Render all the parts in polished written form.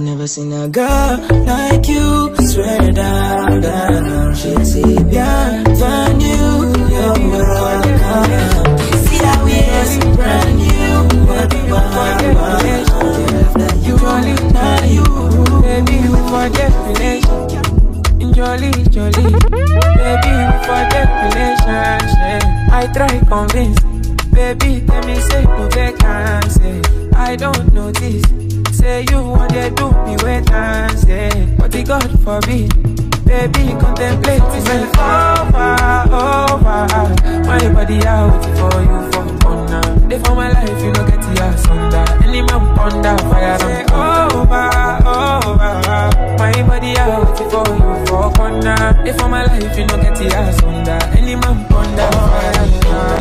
never seen a girl like you. Swear down, down. She's bien, brand new. You're welcome. See how we is brand new. You only know you. Baby, we forget relationship. Jolly, jolly. Baby, we forget relationship. I try convince. Baby, tell me say no vacancy. I don't notice. Say you want to do me wait and say, but the God forbid. Baby, contemplate me say over, over. My body out for you for honor. They for my life, you don't get the ass under. Any man under fire say over, over. My body out for you for honor. They for my life, you don't get the ass under. Any man under fire.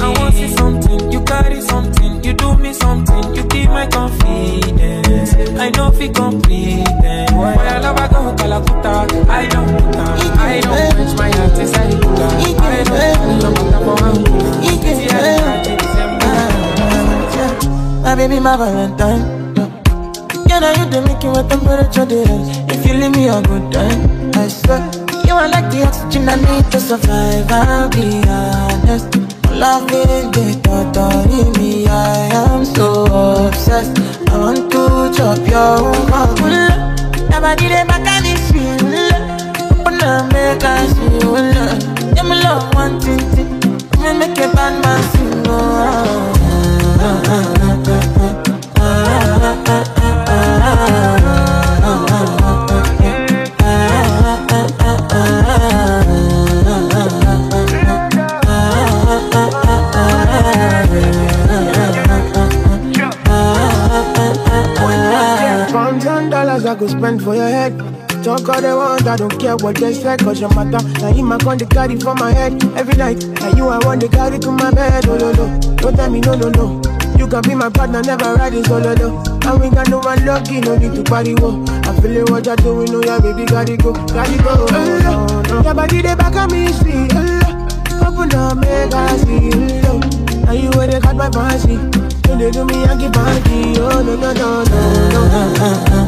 I want to see something, you carry something, you do me something, you keep my confidence. I know if you complete them. Boy, I love I go Kalakuta. I don't put down. I don't quench my heart inside I don't my baby, my Valentine. You know you do make it with temperature difference. If you leave me a good time, I swear you are like the oxygen I need to survive. I'll be honest. Loving the thought of me, I am so obsessed. I want to chop your heart. Never did it back and it's real. Open up, make us feel love. Yeah, my love, one thing. Me make a bad man sing. $1,000 I could spend for your head. Talk all they want, I don't care what they say. Cause your matter, now you my con, they carry for my head every night. Now you I want to carry to my bed, oh no no. Don't tell me no no no. You can be my partner, never riding solo though. And we got no one lucky, no need to party, whoa. I'm feeling what you're doing, oh yeah baby, gotta go, gotta go. Your body they back on me, see, open up, make I see, now you where they got my fancy. Don't they do me, I keep on oh no no no no no.